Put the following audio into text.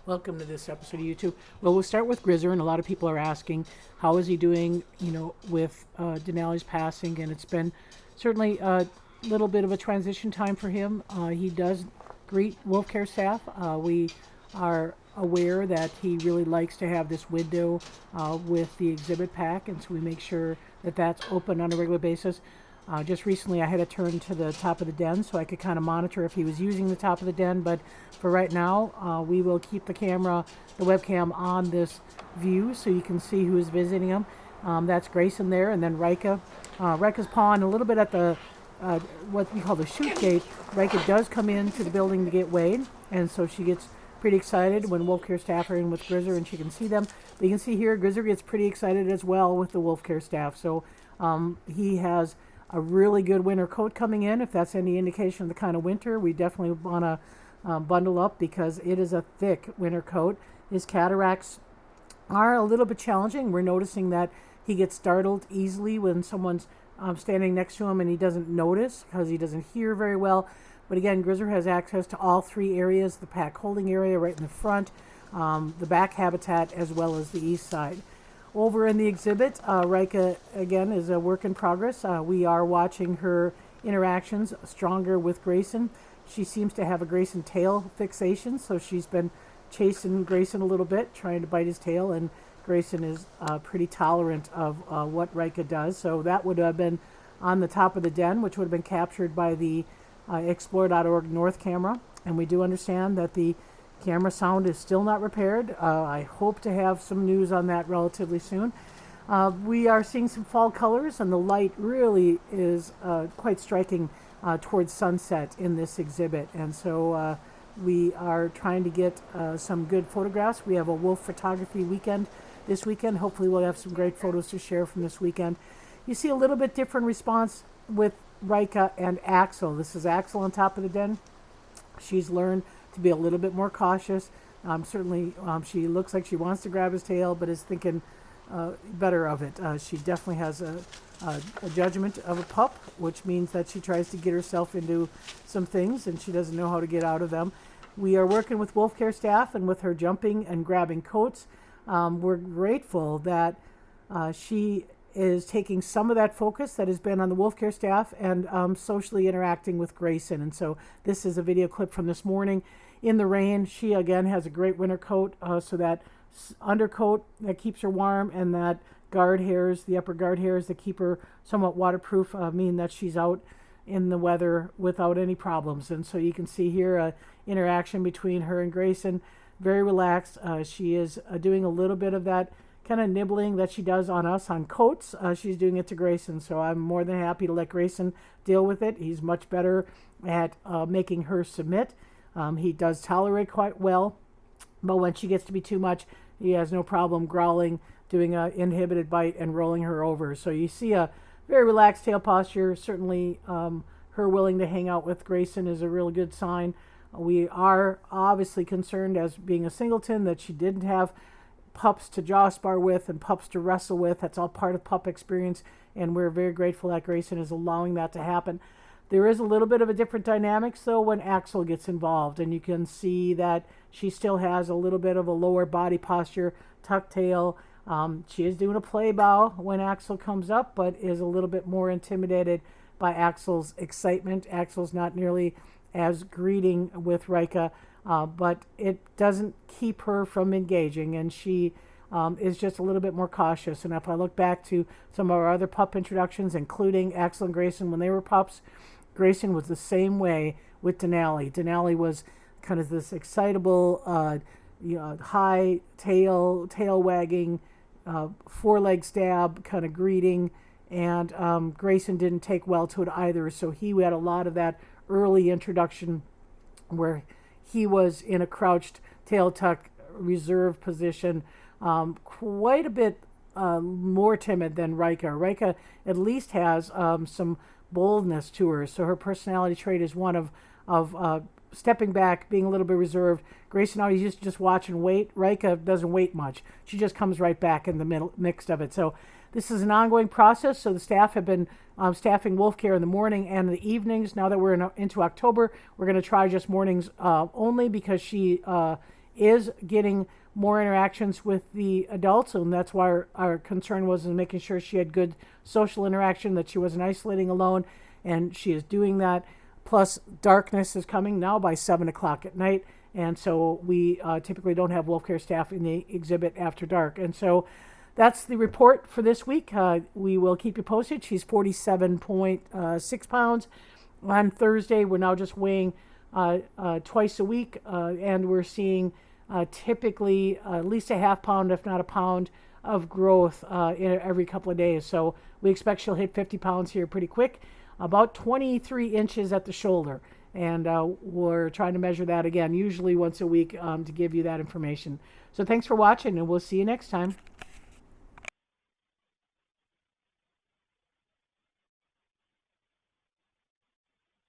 Welcome to this episode of YouTube. Well, we'll start with Grizzer, and a lot of people are asking, how is he doing, with Denali's passing, and it's been certainly a little bit of a transition time for him. He does greet Wolf Care staff. We are aware that he really likes to have this window with the exhibit pack, and so we make sure that that's open on a regular basis. Just recently I had to turn to the top of the den so I could kind of monitor if he was using the top of the den, but for right now we will keep the webcam on this view so you can see who is visiting him. That's Grayson there, and then Rika. Rika's pawing a little bit at the what we call the chute gate. Rika does come into the building to get weighed, and so she gets pretty excited when Wolf Care staff are in with Grizzer and she can see them. But you can see here Grizzer gets pretty excited as well with the Wolf Care staff. So he has a really good winter coat coming in. If that's any indication of the kind of winter, we definitely want to bundle up because it is a thick winter coat. His cataracts are a little bit challenging. We're noticing that he gets startled easily when someone's standing next to him and he doesn't notice because he doesn't hear very well. But again, Grizzer has access to all three areas, the pack holding area right in the front, the back habitat, as well as the east side. Over in the exhibit, Rika, again, is a work in progress. We are watching her interactions stronger with Grayson. She seems to have a Grayson tail fixation, so she's been chasing Grayson a little bit, trying to bite his tail, and Grayson is pretty tolerant of what Rika does. So that would have been on the top of the den, which would have been captured by the Explore.org North camera. And we do understand that the camera sound is still not repaired. I hope to have some news on that relatively soon. We are seeing some fall colors, and the light really is quite striking towards sunset in this exhibit. And so we are trying to get some good photographs. We have a wolf photography weekend this weekend. Hopefully we'll have some great photos to share from this weekend. You see a little bit different response with Rika and Axel. This is Axel on top of the den. She's learned to be a little bit more cautious. Certainly, she looks like she wants to grab his tail, but is thinking better of it. She definitely has a judgment of a pup, which means that she tries to get herself into some things, and she doesn't know how to get out of them. We are working with Wolf Care staff, and with her jumping and grabbing coats, we're grateful that she is taking some of that focus that has been on the Wolf Care staff and socially interacting with Grayson. And so this is a video clip from this morning in the rain. She again has a great winter coat, so that undercoat that keeps her warm, and that guard hairs, the upper guard hairs that keep her somewhat waterproof, mean that she's out in the weather without any problems. And so you can see here a interaction between her and Grayson, very relaxed. She is doing a little bit of that kind of nibbling that she does on us on coats. She's doing it to Grayson, so I'm more than happy to let Grayson deal with it. He's much better at making her submit. He does tolerate quite well, but when she gets to be too much, he has no problem growling, doing an inhibited bite, and rolling her over. So you see a very relaxed tail posture. Certainly her willing to hang out with Grayson is a real good sign. We are obviously concerned, as being a singleton, that she didn't have pups to jaw spar with and pups to wrestle with. That's all part of pup experience, and we're very grateful that Grayson is allowing that to happen. There is a little bit of a different dynamics though when Axel gets involved, and you can see that she still has a little bit of a lower body posture, tucked tail. She is doing a play bow when Axel comes up, but is a little bit more intimidated by Axel's excitement. Axel's not nearly as greeting with Rika, but it doesn't keep her from engaging, and she is just a little bit more cautious. And if I look back to some of our other pup introductions, including Axel and Grayson when they were pups, Grayson was the same way with Denali. Denali was kind of this excitable, high tail wagging, four-leg stab kind of greeting, and Grayson didn't take well to it either. So he had a lot of that early introduction where he was in a crouched tail tuck reserve position, quite a bit more timid than Rika. Rika at least has some boldness to her, so her personality trait is one of stepping back, being a little bit reserved. Grayson always used to just watch and wait. Rika doesn't wait much. She just comes right back in the middle mixed of it. So this is an ongoing process. So the staff have been staffing Wolf Care in the morning and in the evenings. Now that we're into October, we're going to try just mornings only, because she is getting more interactions with the adults, and that's why our concern was in making sure she had good social interaction, that she wasn't isolating alone, and she is doing that. Plus, darkness is coming now by 7 o'clock at night, and so we typically don't have wolf care staff in the exhibit after dark. And so that's the report for this week. We will keep you posted. She's 47.6 pounds. On Thursday, we're now just weighing twice a week, and we're seeing typically at least a half pound, if not a pound, of growth every couple of days. So we expect she'll hit 50 pounds here pretty quick, about 23 inches at the shoulder. And we're trying to measure that again, usually once a week, to give you that information. So thanks for watching, and we'll see you next time.